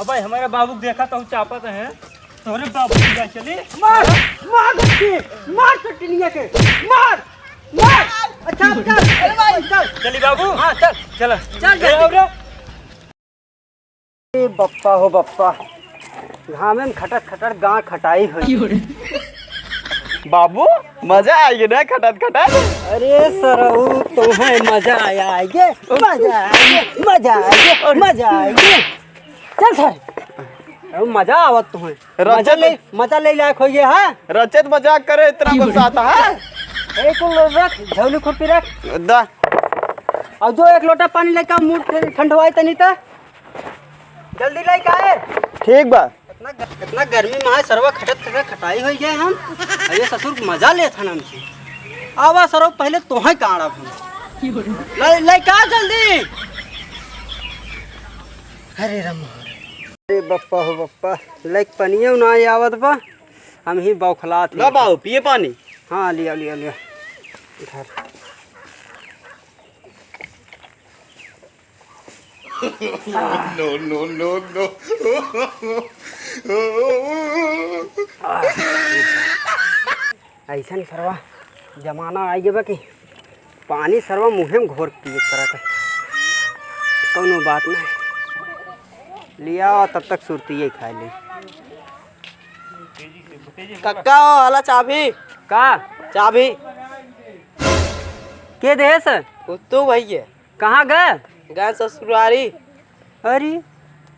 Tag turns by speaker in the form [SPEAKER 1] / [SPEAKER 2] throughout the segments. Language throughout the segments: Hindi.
[SPEAKER 1] अब भाई हमारे बाबू को देखा तो चापत है तोरे बाबू की जा चली
[SPEAKER 2] मार मार बच्ची मार चटनिया के मार मार अच्छा चल अरे भाई चल
[SPEAKER 1] चली बाबू हाँ चल
[SPEAKER 2] चल ए बप्पा हो बप्पा घामे में खटत खटत गाँव खटाई हुई
[SPEAKER 3] बाबू मजा आएगी ना खटत खटत।
[SPEAKER 2] अरे सरऊ तुम्हें मजा आएगा मजा आएगा चल सर मजा आवत तुम्हें मजा ले लायक हो गया है।
[SPEAKER 3] रचत मजाक करे इतना गुस्सा आता है।
[SPEAKER 2] एक रख झोली खुरपी रख
[SPEAKER 3] दा
[SPEAKER 2] और जो एक लोटा पानी लेकर मुंह ठंडवाई तनी तो जल्दी लेके आए।
[SPEAKER 3] ठीक बा।
[SPEAKER 2] इतना गर्मी में है सरवा खटत खटत खटाई हो गए हम अरे ससुर मजा ले था हमसे आवा सरो पहले तोहे काड़ा ले का जल्दी। अरे रम अरे बप्पा हो बप्पा लाइक पनिया ना आवत बा हम ही बौखलात
[SPEAKER 3] ला बाबू पिए पानी।
[SPEAKER 2] हाँ लिया लिया लिया इधर
[SPEAKER 3] नो
[SPEAKER 2] ऐसा सरवा जमाना आई गया कि पानी सरवा मुँह में घोर पिए करत है कोनो बात नहीं लिया और तब तक सुरती खा ली।
[SPEAKER 3] कक्का वाला चाबी
[SPEAKER 2] का
[SPEAKER 3] चाबी
[SPEAKER 2] के दे सर
[SPEAKER 3] तू भैया
[SPEAKER 2] कहाँ गए
[SPEAKER 3] ससुरारी।
[SPEAKER 2] अरे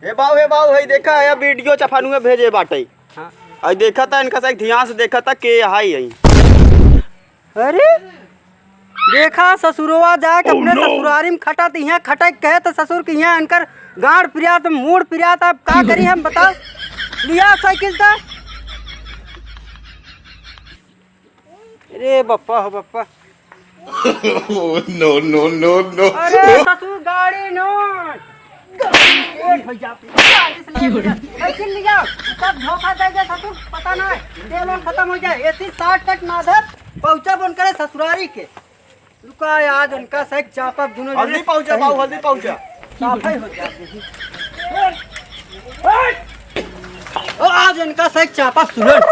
[SPEAKER 3] हे बाबू भाई देखा है वीडियो चफानू में भेजे बाटे।
[SPEAKER 2] हाँ
[SPEAKER 3] और देखा था इनका से ध्यान से देखा था के हाई यही।
[SPEAKER 2] अरे देखा ससुरवा जाके अपने ससुरारी में खटा तो यहाँ खटक कहे तो ससुर के यहाँ इनकर गाड़ पिरिया तो मूड पिरिया था। अब का करी हम बताओ लिया साइकिल था। अरे बप्पा हो बप्पा
[SPEAKER 3] नो
[SPEAKER 2] अरे ससुर गाड़ी नो सब धोखा दे ससुर पता ना तेल खत्म हो जाए ऐसी 60 तक ना दे पहुंचा बन करे ससुरारी के रुका आज उनका सही चापा दोनों
[SPEAKER 3] हल्दी पहुंचा बाबू हल्दी पहुंचा
[SPEAKER 2] साफाई हो जाती है आज इनका सही चापा सुलट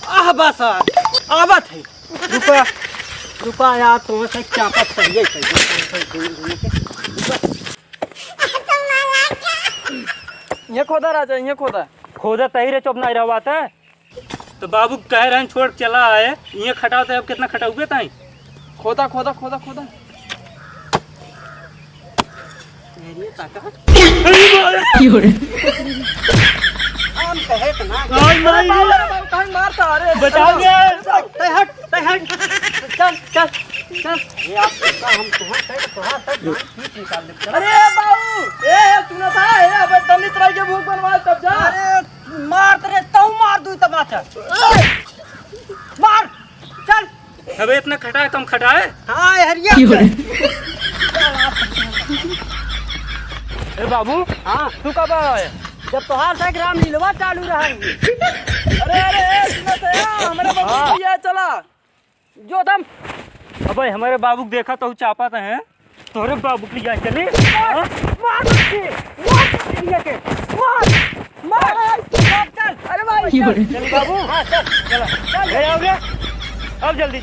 [SPEAKER 2] आह बस आवत है रुका रुका यार तुम्हें सही चापा सही
[SPEAKER 1] ये खोदा राजा ये खोदा तही रे चुप नहीं रहा बात है तो बाबू कह रहे हैं छोड़ चला है ये खटाओ तो अब कितना खटाओगे ताई खोदा
[SPEAKER 2] हम कहे तो ना
[SPEAKER 1] मारता अरे बचाओगे
[SPEAKER 2] चल चल चल ये आप हम तुम्हारे साइड थोड़ा सा खींच निकाल दे।
[SPEAKER 1] अरे बाबू ए तूने था ए अब दलित राय के भूख बनवा तब जा।
[SPEAKER 2] अरे मार तेरे तो मार दूं तमाचा मार चल
[SPEAKER 1] अबे इतना खटाए कम खटाए।
[SPEAKER 2] हाँ हरिया
[SPEAKER 1] ए बाबू
[SPEAKER 2] हाँ
[SPEAKER 1] तू कब आया
[SPEAKER 2] जब तोहार से ग्राम लीलवा चालू रहा
[SPEAKER 1] अरे हमारे बाबू ये चला
[SPEAKER 2] जो दम
[SPEAKER 1] अब भाई हमारे बाबू को देखा तो चापत है तोरे बाबू की जा चली
[SPEAKER 2] मार के मार चल अरे भाई
[SPEAKER 1] चल बाबू हाँ चल चला अब जल्दी